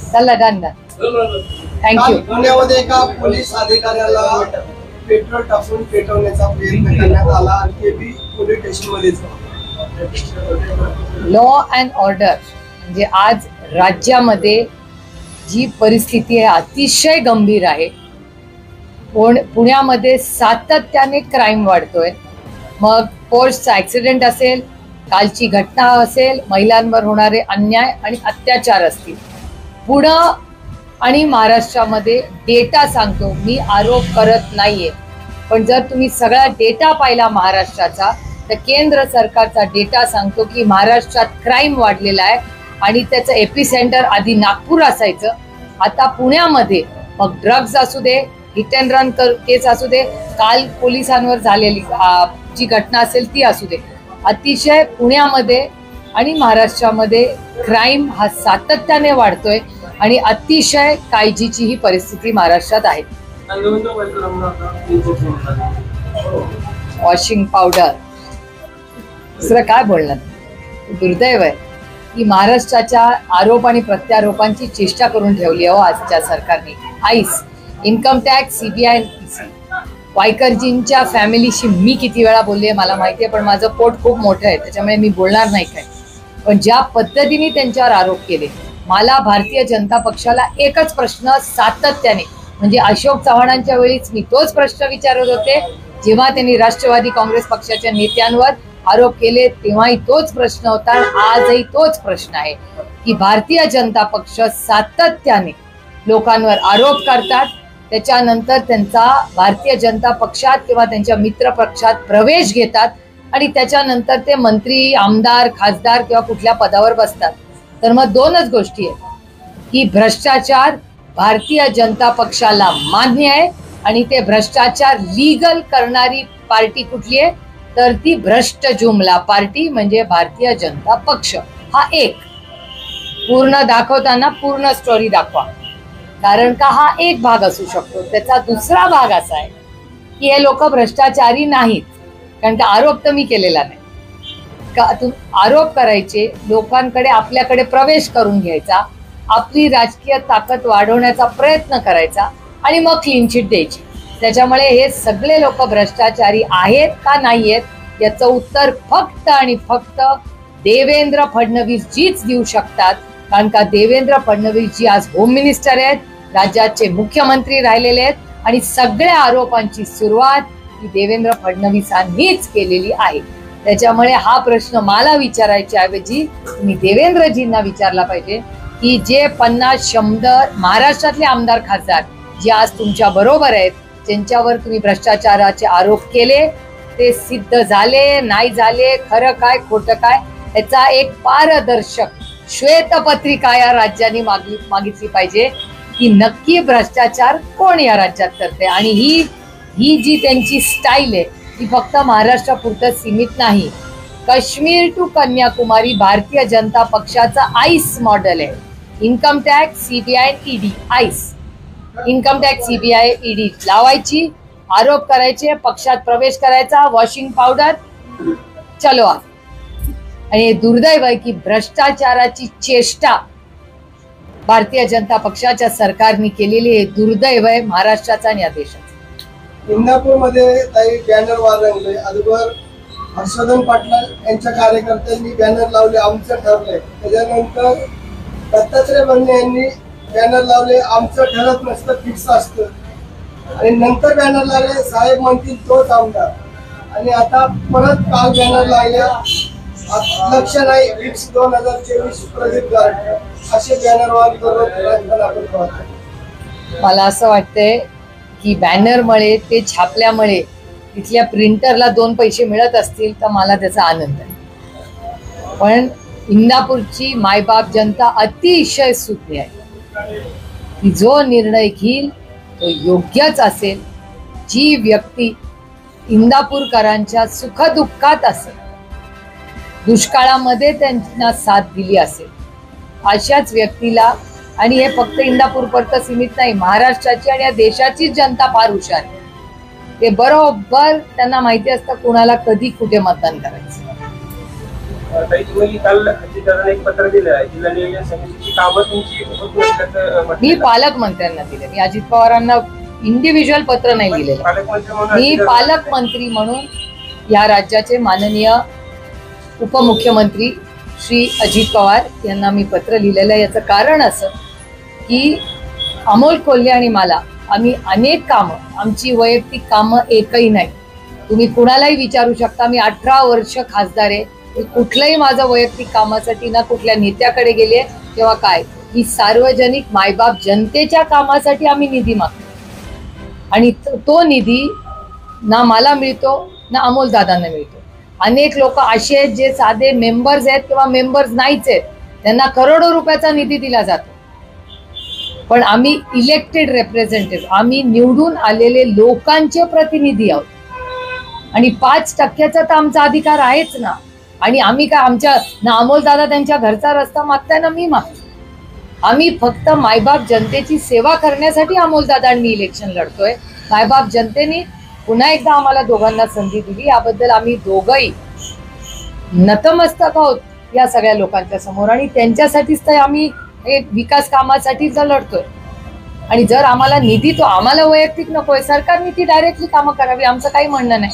चला done done. Thank you. पुण्यामध्ये एका पोलीस अधिकाऱ्याला पेट्रोल टाकून पेटवण्याचा प्रयत्न करण्यात आला आणि ते बी पोलीस स्टेशनमध्येच. लॉ अँड ऑर्डर म्हणजे आज राज्यामध्ये जी परिस्थिती आहे अतिशय गंभीर आहे. पुण्यामध्ये सातत्याने क्राईम वाढतोय. मग पोस्टचा ऍक्सिडेंट असेल, कालची घटना असेल, महिलांवर होणारे अन्याय आणि अत्याचार असतील. पुणे आणि महाराष्ट्रामध्ये डेटा सांगतो, मी आरोप करत नाहीये, पण जर तुम्ही सगळा डेटा पाहिला महाराष्ट्राचा तर केंद्र सरकारचा डेटा सांगतो की महाराष्ट्रात क्राईम वाढलेला आहे आणि त्याचं एपिसेंटर आधी नागपूर असायचं, आता पुण्यामध्ये. मग ड्रग्ज असू दे, हिट अँड रन केस असू दे, काल पोलिसांवर झालेली जी घटना असेल ती असू दे, अतिशय पुण्यामध्ये आणि महाराष्ट्रामध्ये क्राईम हा सातत्याने वाढतोय आणि अतिशय काळजीची ही परिस्थिती महाराष्ट्रात आहे. वॉशिंग पावडर, दुसरं काय बोलणार. दुर्दैव आहे की महाराष्ट्राच्या आरोप आणि प्रत्यारोपांची चेष्टा करून ठेवली आहे आजच्या सरकारने. आईस, इन्कम टॅक्स, सीबीआय, वायकरजींच्या फॅमिलीशी मी किती वेळा बोलली आहे मला माहिती आहे, पण माझं पोट खूप मोठं आहे त्याच्यामुळे मी बोलणार नाही काय. पण ज्या पद्धतीने त्यांच्यावर आरोप केले, मला भारतीय जनता पक्षाला एकच प्रश्न सातत्याने, म्हणजे अशोक चव्हाणांच्या वेळीच मी तोच प्रश्न विचारत होते, जेव्हा त्यांनी राष्ट्रवादी काँग्रेस पक्षाच्या नेत्यांवर आरोप केले तेव्हाही तोच प्रश्न होता, आजही तोच प्रश्न आहे की भारतीय जनता पक्ष सातत्याने लोकांवर आरोप करतात, त्याच्यानंतर त्यांचा भारतीय जनता पक्षात किंवा त्यांच्या मित्र पक्षात प्रवेश घेतात आणि त्याच्यानंतर ते मंत्री, आमदार, खासदार किंवा कुठल्या पदावर बसतात. तर मग दोनच गोष्टी आहेत की भ्रष्टाचार भारतीय जनता पक्षाला मान्य आहे आणि ते भ्रष्टाचार लीगल करणारी पार्टी कुठली आहे तर ती भ्रष्ट जुमला पार्टी म्हणजे भारतीय जनता पक्ष. हा एक पूर्ण दाखवताना पूर्ण स्टोरी दाखवा, कारण का हा एक भाग असू शकतो. त्याचा दुसरा भाग असा आहे की हे लोक भ्रष्टाचारी नाहीत, कारण का आरोप तर मी केलेला नाही. आरोप करायचे, लोकांकडे आपल्याकडे प्रवेश करून घ्यायचा, आपली राजकीय ताकद वाढवण्याचा प्रयत्न करायचा आणि मग क्लीन चिट द्यायची. त्याच्यामुळे हे सगळे लोक भ्रष्टाचारी आहेत का नाही आहेत याचं उत्तर फक्त आणि फक्त देवेंद्र फडणवीस जीच देऊ शकतात, कारण का देवेंद्र फडणवीस जी आज होम मिनिस्टर आहेत, राज्याचे मुख्यमंत्री राहिलेले आहेत आणि सगळ्या आरोपांची सुरुवात ही देवेंद्र फडणवीसांनीच केलेली आहे. त्याच्यामुळे हा प्रश्न मला विचारायच्या ऐवजी तुम्ही देवेंद्रजींना विचारला पाहिजे की जे 50-100 महाराष्ट्रातले आमदार खासदार जे आज तुमच्या बरोबर आहेत, ज्यांच्यावर तुम्ही भ्रष्टाचाराचे आरोप केले, ते सिद्ध झाले नाही झाले, खरं काय खोटं काय, याचा एक पारदर्शक श्वेतपत्रिका या राज्याने मागितली पाहिजे की नक्की भ्रष्टाचार कोण या राज्यात करते. आणि ही जी त्यांची स्टाईल आहे ती फक्त महाराष्ट्रापुरतं सीमित नाही. काश्मीर टू कन्याकुमारी भारतीय जनता पक्षाचा आईस मॉडेल आहे. Income tax, CBI, ED. Ice, income tax, CBI, ED लावायची, आरोप करायचे, पक्षात प्रवेश करायचा, वॉशिंग पावडर, चलो. आणि दुर्दैव आहे की भ्रष्टाचाराची चेष्टा भारतीय जनता पक्षाच्या सरकारने केलेली आहे. दुर्दैव आहे महाराष्ट्राचा आणि या देशाचा. इंदापूरमध्ये काही बॅनर वार रंगले. अगोदर हर्षवर्धन पाटील यांच्या कार्यकर्त्यांनी बॅनर लावले, आमचं ठरलंय. त्याच्यानंतर दत्तात्रय भरणे यांनी बॅनर लावले, आमचं ठरत नसतं, फिक्स असतं. आणि नंतर बॅनर लागले, साहेब म्हणतील तोच आमदार. आणि आता परत काल बॅनर लागल्या, लक्ष नाही, फिक्स 2024 प्रदीप गारटे, असे बॅनर वार करून. मला असं वाटतंय की बॅनरमुळे, ते छापल्यामुळे तिथल्या प्रिंटरला 2 पैसे मिळत असतील तर मला त्याचा आनंद आहे. पण इंदापूरची मायबाप जनता अतिशय सुज्ञ आहे की जो निर्णय घेईल तो योग्यच असेल. जी व्यक्ती इंदापूरकरांच्या सुखदुःखात असेल, दुष्काळामध्ये त्यांना साथ दिली असेल, अशाच व्यक्तीला, आणि हे फक्त इंदापूरपर्यंत सीमित नाही, महाराष्ट्राची आणि या देशाची जनता फार हुशार आहे. ते बरोबर त्यांना माहिती असतं कुणाला कधी कुठे मतदान करायचं. ताई तुम्ही काल अजितदादांना एक पत्र दिलं आहे, जिल्हा नियोजन समितीची कामं तुमची होत नसल्याचं मी म्हटलं. पालकमंत्र्यांना दिले, मी अजित पवारांना इंडिव्हिज्युअल पत्र नाही लिहिलेलं. पालकमंत्री म्हणून मी अजितदादा- पालकमंत्री म्हणून या राज्याचे माननीय उपमुख्यमंत्री श्री अजित पवार यांना मी पत्र लिहिलेलं आहे. याचं कारण असं की अमोल कोल्हे आणि मला आम्ही अनेक कामं, आमची वैयक्तिक कामं एकही नाही. तुम्ही कुणालाही विचारू शकता, मी 18 वर्ष खासदार आहे, मी कुठलंही माझं वैयक्तिक कामासाठी ना कुठल्या नेत्याकडे गेले किंवा काय. ही सार्वजनिक मायबाप जनतेच्या कामासाठी आम्ही निधी मागतो आणि तो निधी ना मला मिळतो ना अमोल दादांना मिळतो. अनेक लोक असे आहेत जे साधे मेंबर्स आहेत किंवा मेंबर्स नाहीच आहेत, त्यांना करोडो रुपयाचा निधी दिला जातो. पण आम्ही इलेक्टेड रिप्रेझेंटेटिव्ह, आम्ही निवडून आलेले लोकांचे प्रतिनिधी आहोत आणि 5% तर आमचा अधिकार आहेच ना. आणि आम्ही काय आमच्या ना अमोल दादा त्यांच्या घरचा रस्ता मागताय ना मी मागतो. आम्ही फक्त मायबाप जनतेची सेवा करण्यासाठी अमोल दादा आणि मी इलेक्शन लढतोय. मायबाप जनतेने पुन्हा एकदा आम्हाला दोघांना संधी दिली, याबद्दल आम्ही दोघंही नतमस्तक आहोत या सगळ्या लोकांच्या समोर आणि त्यांच्यासाठीच तर आम्ही हे विकास कामासाठी लढतोय. आणि जर आम्हाला निधी तो आम्हाला वैयक्तिक नकोय, सरकारने ती डायरेक्टली कामं करावी, आमचं काही म्हणणं नाही.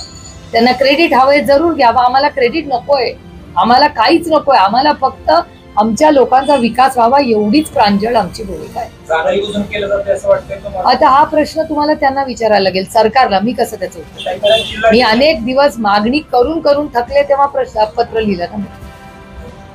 त्यांना क्रेडिट हवंय जरूर घ्यावं, आम्हाला क्रेडिट नकोय, आम्हाला काहीच नकोय. आम्हाला फक्त आमच्या लोकांचा विकास व्हावा एवढीच प्रांजळ आमची भूमिका आहे. जागाही वसूल केलं जाते असं वाटतंय तुम्हाला? आता हा प्रश्न तुम्हाला त्यांना विचारायला लागेल, सरकारला. मी कसं त्याचं उत्तर? मी अनेक दिवस मागणी करून करून थकले तेव्हा पत्र लिहिलं ना.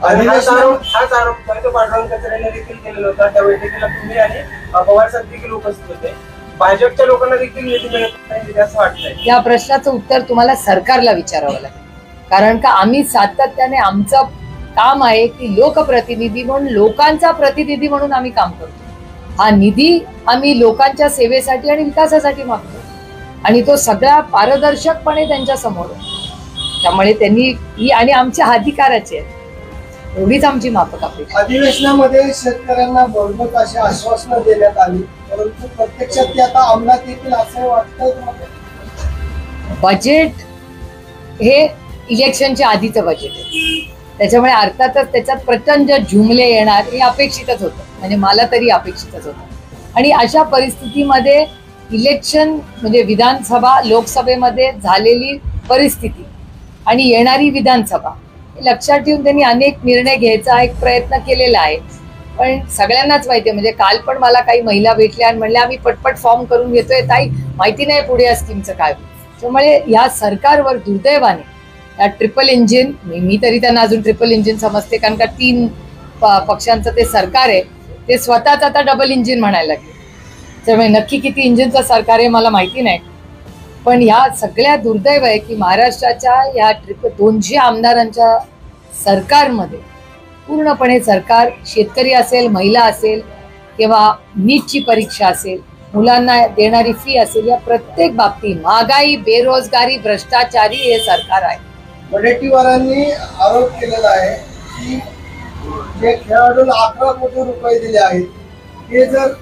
अधिवेशनात हाच आरोप पांडुरंग कचऱ्याने देखील केलेला होता. त्या बैठकीला तुम्ही आणि पवार साहेब देखील उपस्थित होते. भाजपच्या लोकांना देखील निधी मिळत नाही असं वाटतंय. या प्रश्नाचं उत्तर तुम्हाला सरकारला विचारावं लागेल, कारण का आम्ही सातत्याने आमचं काम आहे की लोकप्रतिनिधी म्हणून, लोकांचा प्रतिनिधी म्हणून आम्ही काम करतो. हा निधी आम्ही लोकांच्या सेवेसाठी आणि विकासासाठी मागतो आणि तो सगळा पारदर्शकपणे त्यांच्या समोर आहे. त्यामुळे त्यांनी ही आणि आमच्या अधिकाराची आहे एवढीच आमची माफक अपेक्षा. अधिवेशनामध्ये शेतकऱ्यांना भरघोस अशी आश्वासनं देण्यात आली, परंतु प्रत्यक्षात ती आता अंमलात येतील असं वाटतंय तुम्हाला? बजेट हे इलेक्शनच्या आधीचं बजेट आहे, त्याच्यामुळे अर्थातच त्याच्यात प्रचंड झुमले येणार हे अपेक्षितच होतं, म्हणजे मला तरी अपेक्षितच होतं. आणि अशा परिस्थितीमध्ये इलेक्शन म्हणजे विधानसभा लोकसभेमध्ये झालेली परिस्थिती आणि येणारी विधानसभा लक्षात ठेवून त्यांनी अनेक निर्णय घ्यायचा एक प्रयत्न केलेला आहे. पण सगळ्यांनाच माहिती आहे, म्हणजे काल पण मला काही महिला भेटल्या आणि म्हणल्या आम्ही पटपट फॉर्म करून घेतोय ताई, माहिती नाही पुढे या स्कीमचं काय. त्यामुळे या सरकारवर दुर्दैवाने या ट्रिपल इंजिन, मी तरी त्यांना अजून ट्रिपल इंजिन समजते, कारण का 3 पक्षांचं ते सरकार आहे, ते स्वतःच आता डबल इंजिन म्हणायला लागले. त्यामुळे नक्की किती इंजिनचं सरकार आहे मला माहिती नाही. पण ह्या सगळ्या दुर्दैव आहे की महाराष्ट्राच्या या 200 आमदारांच्या सरकारमध्ये पूर्णपणे सरकार शेतकरी असेल, महिला असेल किंवा नीटची परीक्षा असेल, मुलांना देणारी फी असेल, या प्रत्येक बाबतीत महागाई, बेरोजगारी, भ्रष्टाचारी हे सरकार आहे. वडेट्टीवारांनी आरोप केलेला आहे की जे खेळाडूंना 11 कोटी रुपये दिले आहेत ते जर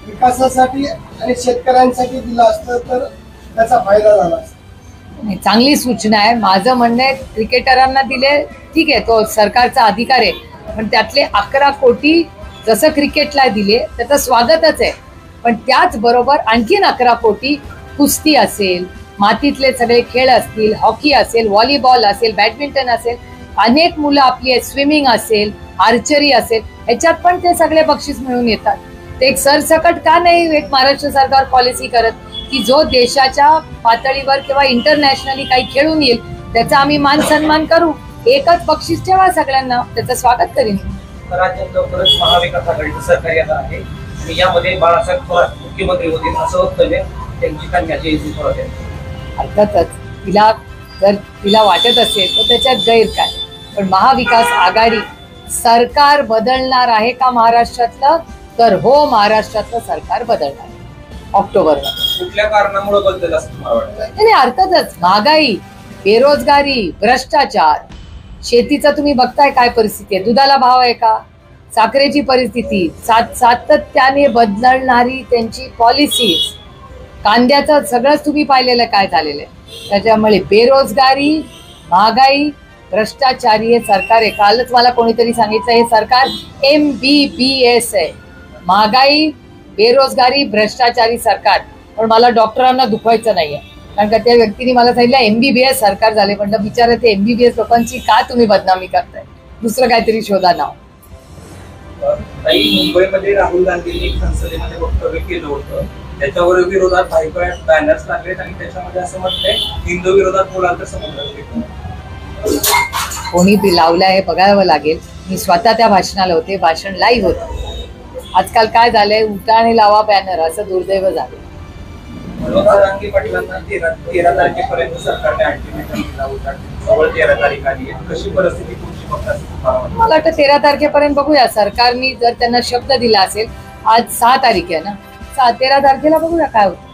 विकासासाठी आणि शेतकऱ्यांसाठी दिलं असतं तर त्याचा फायदा झाला असता. नाही, चांगली सूचना आहे. माझं म्हणणं आहे क्रिकेटरांना दिले ठीक आहे, तो सरकारचा अधिकार आहे, पण त्यातले 11 कोटी जसं क्रिकेटला दिले त्याचं स्वागतच आहे. पण त्याचबरोबर आणखीन 11 कोटी कुस्ती असेल, मातीतले सगळे खेळ असतील, हॉकी असेल, व्हॉलीबॉल असेल, बॅडमिंटन असेल, अनेक मुलं आपली आहेत, स्विमिंग असेल, आर्चरी असेल, ह्याच्यात पण ते सगळे बक्षीस मिळून येतात. ते एक सरसकट का नाही एक महाराष्ट्र सरकार पॉलिसी करत की जो देशाच्या पातळीवर किंवा इंटरनॅशनली काही खेळून येईल त्याचा आम्ही मान सन्मान करू, एकच बक्षीस ठेवा सगळ्यांना, त्याचं स्वागत करीन. राज्यात लवकरच महाविकास आघाडीचं सरकार येणार आहे आणि यामध्ये बाळासाहेब थोरात मुख्यमंत्री होतील असं वक्तव्य त्यांची कन्या जयश्री थोरात यांनी. अर्थातच तिला जर तिला वाटत असेल तर त्याच्यात गैर काय, पण महाविकास आघाडी सरकार बदलणार आहे का महाराष्ट्रातलं, तर हो, महाराष्ट्रातलं सरकार बदलणार आहे ऑक्टोबरमध्ये. कुठल्या कारणामुळे बदलेल असं तुम्हाला वाटतं? नाही, अर्थातच महागाई, बेरोजगारी, भ्रष्टाचार, शेतीचा तुम्ही बघताय काय परिस्थिती आहे, दुधाला भाव आहे का, साखरेची परिस्थिती, सातत्याने बदलणारी त्यांची पॉलिसी, कांद्याचं सगळंच तुम्ही पाहिलेलं काय झालेलं आहे. त्याच्यामुळे बेरोजगारी, महागाई भ्रष्टाचारी हे सरकार आहे. कालच मला कोणीतरी सांगितलं हे सरकार MBBS आहे, महागाई, बेरोजगारी, भ्रष्टाचारी सरकार. पण मला डॉक्टरांना दुखवायचं नाहीये, कारण का त्या व्यक्तीने मला सांगितलं MBBS सरकार झाले. म्हटलं बिचारा ते MBBS लोकांची का तुम्ही बदनामी करताय, दुसरं काहीतरी शोधा नाव. मुंबईमध्ये राहुल गांधींनी संसदेमध्ये वक्तव्य केलं होतं, त्याच्यावर विरोधात बॅनर्स लागलेत आणि त्याच्यामध्ये असं म्हटलंय हिंदू विरोधात बोलाल तर समुद्रात कोणी लावलंय हे बघावं लागेल. मी स्वतः त्या भाषणाला होते, भाषण लाईव्ह होतं. आजकाल काय झालंय, उठा आणि लावा बॅनर, असं दुर्दैव झालं. पाटलांना 13 तारखेपर्यंत सरकारने अल्टिमेटम दिला होता, जवळ 13 तारीख आली आहे. कशी परिस्थिती तुमची बघता? मला वाटतं 13 तारखेपर्यंत बघूया. सरकारने जर त्यांना शब्द दिला असेल, आज 6 तारीख आहे ना, 13 तारखेला बघूया काय होतं.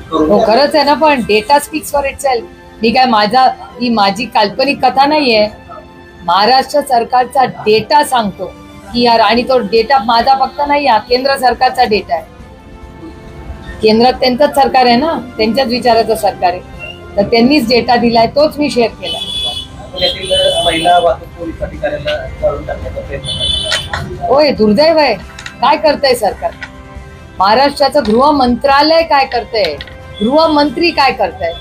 हो खरंच आहे ना, पण डेटा स्पीक्स फॉर इटसेल्फ. मी काय ही माझी काल्पनिक कथा नाहीये. महाराष्ट्र सरकारचा डेटा सांगतो की यार, आणि तो डेटा माझा फक्त नाही, हा केंद्र सरकारचा डेटा आहे. केंद्रात त्यांचंच सरकार आहे ना, त्यांच्याच विचाराचं सरकार आहे, तर त्यांनीच डेटा दिलाय, तोच मी शेअर केला. महिला वाहतूक पोलीस अधिकाऱ्यांना जाळून टाकण्याचा प्रयत्न. होय, दुर्दैव आहे. काय करतंय सरकार? महाराष्ट्राचं गृह मंत्रालय काय करतंय, गृहमंत्री काय करतायत?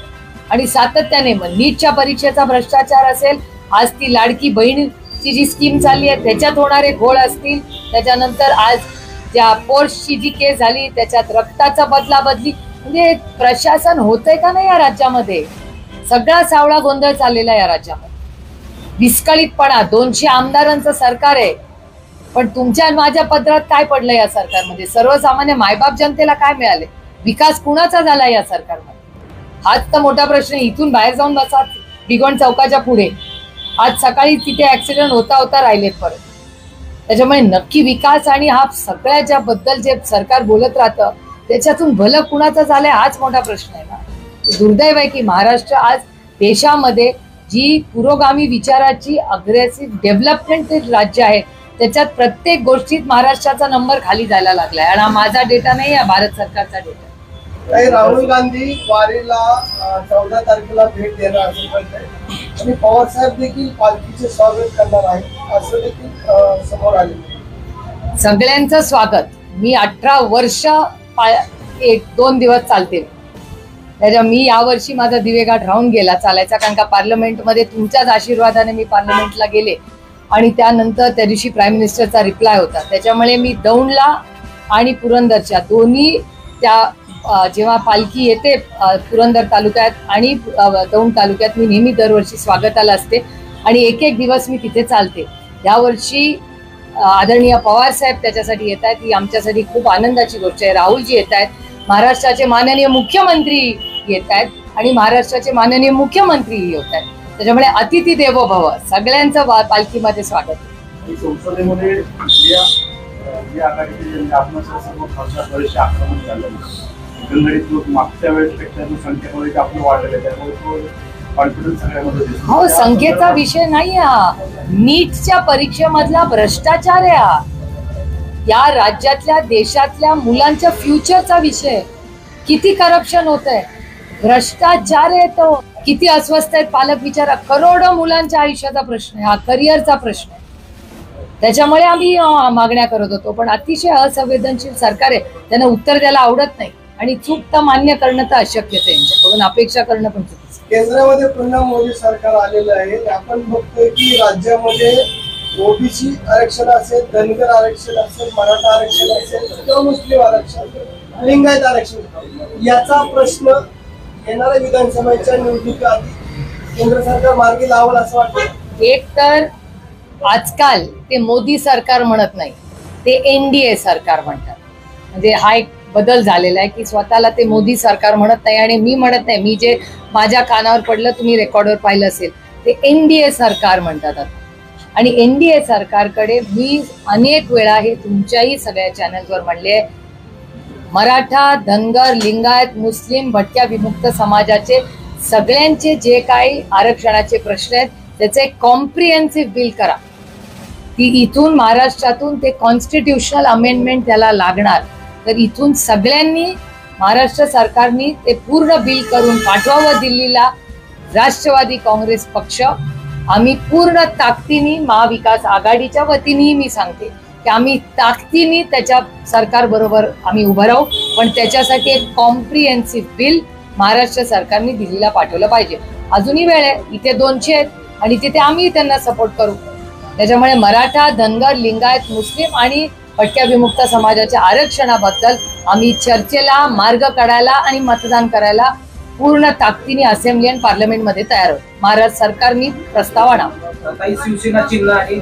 आणि सातत्याने नीटच्या परीक्षेचा भ्रष्टाचार असेल, आज ती लाडकी बहिणीची जी स्कीम चालली आहे त्याच्यात होणारे घोळ असतील, त्याच्यानंतर आज ज्या पोर्सची जी केस झाली त्याच्यात रक्ताचा बदला बदली, म्हणजे प्रशासन होतंय का नाही या राज्यामध्ये? सगळा सावळा गोंधळ चाललेला या राज्यामध्ये. विस्कळीतपणा. 200 आमदारांचं सरकार आहे, पण तुमच्या माझ्या पदरात काय पडलं या सरकारमध्ये? सर्वसामान्य मायबाप जनतेला काय मिळाले? विकास कुणाचा झाला या सरकारमध्ये? हाच तर मोठा प्रश्न. इथून बाहेर जाऊन बसा दिगोंड चौकाच्या पुढे, आज सकाळी तिथे ऍक्सिडेंट होता राहिलेत परत. त्याच्यामुळे नक्की विकास आणि हा सगळ्याच्या बद्दल जे सरकार बोलत राहतं त्याच्यातून भलं कुणाचं झालंय हाच मोठा प्रश्न आहे ना. दुर्दैव आहे की महाराष्ट्र आज देशामध्ये जी पुरोगामी विचाराची अग्रेसिव्ह डेव्हलपमेंट राज्य आहे, त्याच्यात प्रत्येक गोष्टीत महाराष्ट्राचा नंबर खाली जायला लागलाय. आणि हा माझा डेटा नाही, हा भारत सरकारचा डेटा. राहुल गांधी वारीला 14 तारखेला भेट देणार असं म्हणतंय, आणि पवार साहेब देखील पालखीचे स्वागत करणार आहे असं देखील समोर आले. सगळ्यांचं स्वागत. मी 18 वर्ष 1-2 दिवस चालते. त्याच्या मी यावर्षी माझा दिवेघाट राहून गेला चालायचा, कारण का पार्लमेंटमध्ये तुमच्याच आशीर्वादाने मी पार्लमेंटला गेले, आणि त्यानंतर त्या दिवशी प्राईम मिनिस्टरचा रिप्लाय होता. त्याच्यामुळे मी दौंडला आणि पुरंदरच्या दोन्ही त्या जेव्हा पालखी येते पुरंदर तालुक्यात आणि दौंड तालुक्यात, मी नेहमी दरवर्षी स्वागताला असते आणि एक दिवस मी तिथे चालते. यावर्षी आदरणीय पवार साहेब त्याच्यासाठी येत आहेत, ही आमच्यासाठी खूप आनंदाची गोष्ट आहे. राहुलजी येत आहेत, महाराष्ट्राचे माननीय मुख्यमंत्री येत आहेत आणि महाराष्ट्राचे माननीय मुख्यमंत्रीही होत आहेत. त्याच्यामुळे अतिथी देवो भव, सगळ्यांचं पालखीमध्ये स्वागत. संसदेमध्ये आक्रमण झालं, एकंदरीत लोक मागच्या वेळेसपेक्षा जो संख्या होईल आपलं वाढलेलं आहे, त्यामुळे कॉन्फिडन्स सगळ्यामध्ये दिसतो. हो, संख्येचा विषय नाही हा, नीटच्या परीक्षेमधला भ्रष्टाचार आहे हा. या राज्यातल्या देशातल्या मुलांच्या फ्युचरचा विषय. किती करप्शन होत आहे, भ्रष्टाचार आहे तो. किती अस्वस्थ आहेत पालक विचारा. करोडो मुलांच्या आयुष्याचा प्रश्न आहे हा, करिअरचा प्रश्न आहे. त्याच्यामुळे आम्ही मागण्या करत होतो, पण अतिशय असंवेदनशील सरकार आहे, त्यांना उत्तर द्यायला आवडत नाही, आणि चूक तर मान्य करणं तर अशक्यच आहे, यांच्याकडून अपेक्षा करणं पण चुकीचं. केंद्रामध्ये पुन्हा मोदी सरकार आलेलं आहे. आपण बघतोय की राज्यामध्ये ओबीसी आरक्षण असेल, धनगर आरक्षण असेल, मराठा आरक्षण असेल किंवा मुस्लिम आरक्षण, लिंगायत आरक्षण, याचा प्रश्न येणाऱ्या विधानसभेच्या निवडणुकीआधी केंद्र सरकार मार्गी लावल असं वाटतं. एक तर आजकाल ते मोदी सरकार म्हणत नाही, ते NDA सरकार म्हणतात. म्हणजे हा एक बदल झालेला आहे की स्वतःला ते मोदी सरकार म्हणत नाही, आणि मी म्हणत नाही. मी जे माझ्या कानावर पडलं, तुम्ही रेकॉर्डवर पाहिलं असेल, ते NDA सरकार म्हणतात आता. आणि NDA सरकारकडे मी अनेक वेळा हे तुमच्याही सगळ्या चॅनल्सवर म्हणले, मराठा, धनगर, लिंगायत, मुस्लिम, भटक्या विमुक्त समाजाचे सगळ्यांचे जे काही आरक्षणाचे प्रश्न आहेत त्याचे कॉम्प्रिहेन्सिव्ह बिल करा. ती इथून महाराष्ट्रातून ते कॉन्स्टिट्यूशनल अमेंडमेंट त्याला लागणार, तर इथून सगळ्यांनी महाराष्ट्र सरकारने ते पूर्ण बिल करून पाठवावं दिल्लीला. राष्ट्रवादी काँग्रेस पक्ष आम्ही पूर्ण ताकदीने महाविकास आघाडीच्या वतीनेही मी सांगते की आम्ही ताकदीने त्याच्या सरकार बरोबर आम्ही उभं राहू, पण त्याच्यासाठी एक कॉम्प्रिहेन्सिव्ह बिल महाराष्ट्र सरकारने दिल्लीला पाठवलं पाहिजे. अजूनही वेळ आहे, इथे 200 आहेत आणि तिथे आम्ही त्यांना सपोर्ट करू. त्याच्यामुळे मराठा, धनगर, लिंगायत, मुस्लिम आणि भटक्या विमुक्त समाजाच्या आरक्षणाबद्दल आम्ही चर्चेला, मार्ग काढायला आणि मतदान करायला पूर्ण ताकदीने असेंब्ली आणि पार्लमेंटमध्ये तयार आहोत. महाराष्ट्र सरकारने प्रस्ताव आणावा. काही शिवसेना चिन्ह आणि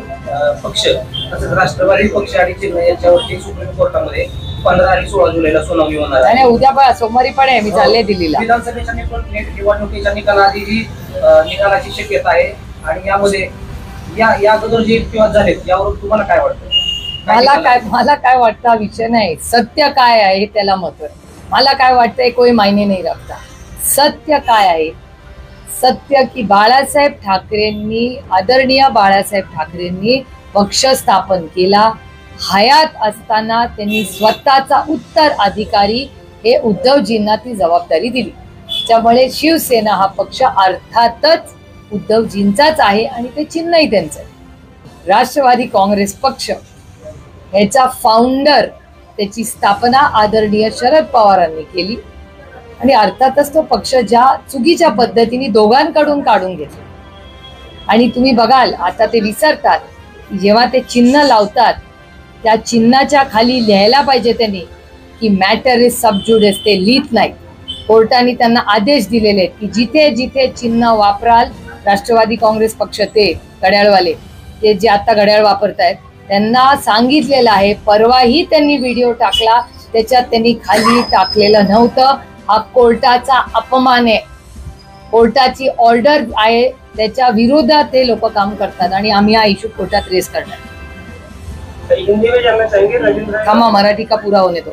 पक्ष तसंच राष्ट्रवादी पक्ष आणि चिन्ह याच्यावरती सुप्रीम कोर्टामध्ये 15 आणि 16 जुलैला सुनावणी होणार आहे. आणि उद्या पण सोमवारी पण आहे, मी चालले दिल्लीला. विधानसभेच्या निवडणुकीच्या निकालाआधी निकालाची शक्यता आहे आणि यामध्ये या अगोदर जे विवाद झालेत यावर तुम्हाला काय वाटतं? मला काय वाटतं हा विषय नाही, सत्य काय आहे त्याला महत्व आहे. मला काय वाटतंय कोई मायने नाही रखता. सत्य काय आहे? सत्य की बाळासाहेब ठाकरेंनी, आदरणीय बाळासाहेब ठाकरेंनी पक्ष स्थापन केला. हयात असताना त्यांनी स्वतःचा उत्तराधिकारी हे उद्धवजींना ती जबाबदारी दिली. त्यामुळे शिवसेना हा पक्ष अर्थातच उद्धवजींचाच आहे आणि ते चिन्हही त्यांचं आहे. राष्ट्रवादी काँग्रेस पक्ष याचा फाउंडर, त्याची स्थापना आदरणीय शरद पवारांनी केली आणि अर्थातच तो पक्ष ज्या चुकीच्या पद्धतीने दोघांकडून काढून घेतला. आणि तुम्ही बघाल आता ते विसरतात, जेव्हा ते चिन्ह लावतात त्या चिन्हाच्या खाली लिहायला पाहिजे त्यांनी की मॅटर इज सबज्युडिस. ते लिहित नाही. कोर्टाने त्यांना आदेश दिलेले आहेत की जिथे जिथे चिन्ह वापराल, राष्ट्रवादी काँग्रेस पक्ष ते घड्याळवाले, ते जे आता घड्याळ वापरतायत त्यांना सांगितलेलं आहे. परवाही त्यांनी व्हिडिओ टाकला, त्याच्यात त्यांनी खाली टाकलेलं नव्हतं. हा कोर्टाचा अपमान आहे. कोर्टाची ऑर्डर आहे, त्याच्या विरोधात ते लोक काम करतात आणि आम्ही हा इश्यू कोर्टात रेस करणार. हिंदी में जानना चाहेंगे रविंद्र? थांबा, मराठी का पुरा होने दो.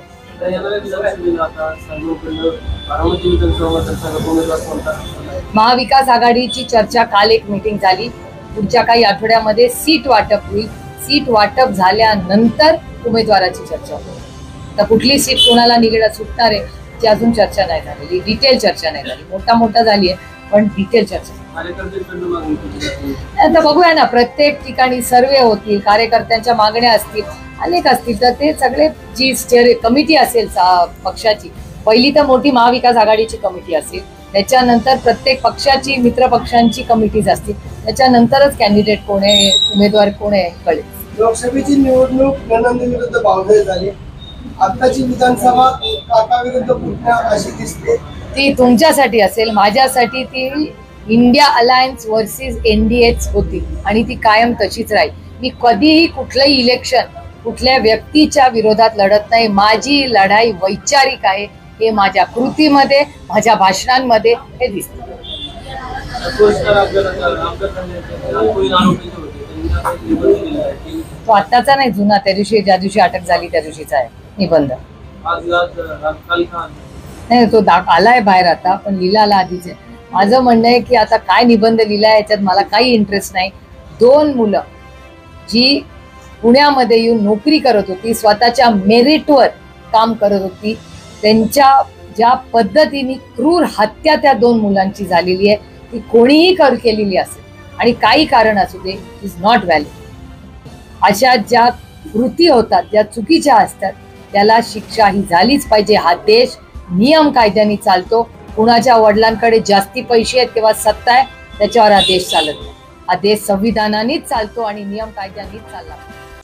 महाविकास आघाडीची चर्चा काल एक मीटिंग झाली. पुढच्या काही आठवड्यामध्ये सीट वाटप होईल. सीट वाटप झाल्यानंतर उमेदवाराची चर्चा होईल. तर कुठली सीट कोणाला निगडा सुटणार आहे ची अजून चर्चा नाही झालेली, डिटेल चर्चा नाही झाली. मोठा झाली आहे पण डिटेल चर्चा. आता बघूया ना, प्रत्येक ठिकाणी सर्वे होतील, कार्यकर्त्यांच्या मागण्या असतील, अनेक असतील. तर ते सगळे जी कमिटी असेल पक्षाची, पहिली तर मोठी महाविकास आघाडीची कमिटी असेल, त्याच्यानंतर प्रत्येक पक्षाची, मित्र पक्षांची कमिटीज असतील, त्याच्यानंतरच कॅन्डिडेट कोण आहे, उमेदवार कोण आहे कळेल. लोकसभेची निवडणूक नंदन विरुद्ध बावधे झाली. आताची विधानसभा काका विरुद्ध पुतण्या अशी दिसते. ती तुमच्यासाठी असेल, माझ्यासाठी ती इंडिया अलायन्स वर्सेस एनडीएच होती आणि ती कायम तशीच राहील. मी कधीही कुठलंही इलेक्शन कुठल्या व्यक्तीच्या विरोधात लढत नाही. माझी लढाई वैचारिक आहे. हे माझ्या कृतीमध्ये, माझ्या भाषणांमध्ये हे दिसतं. तो आत्ताचा नाही, जुना, त्या दिवशी ज्या दिवशी अटक झाली त्या दिवशीचा आहे निबंध. नाही, तो आलाय बाहेर आता, पण लिहिला आधीच आहे. माझं म्हणणं आहे की आता काय निबंध लिहिलाय याच्यात मला काही इंटरेस्ट नाही. 2 मुलं जी पुण्यामध्ये येऊन नोकरी करत होती, स्वतःच्या मेरिटवर काम करत होती, त्यांच्या ज्या पद्धतीने क्रूर हत्या त्या 2 मुलांची झालेली आहे, ती कोणीही केलेली असेल आणि काही कारण असू दे, इज नॉट व्हॅलिड. अशा ज्या कृती होतात, ज्या चुकीच्या असतात, त्याला शिक्षा ही झालीच पाहिजे. हा देश नियम कायद्याने चालतो. कुणाच्या वडिलांकडे जास्ती पैसे आहेत किंवा सत्ता आहे त्याच्यावर हा देश चालत नाही. हा देश संविधानानेच चालतो आणि नियम कायद्यानेच चालला.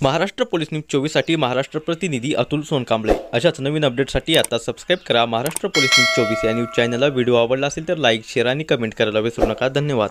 महाराष्ट्र पोलीस न्यूज 24 साठी महाराष्ट्र प्रतिनिधी अतुल सोनकांबळे. अशाच नवीन अपडेटसाठी आता सबस्क्राईब करा महाराष्ट्र पोलीस न्यूज 24 या न्यूज चॅनलला. व्हिडिओ आवडला असेल तर लाईक, शेअर आणि कमेंट करायला विसरू नका. धन्यवाद.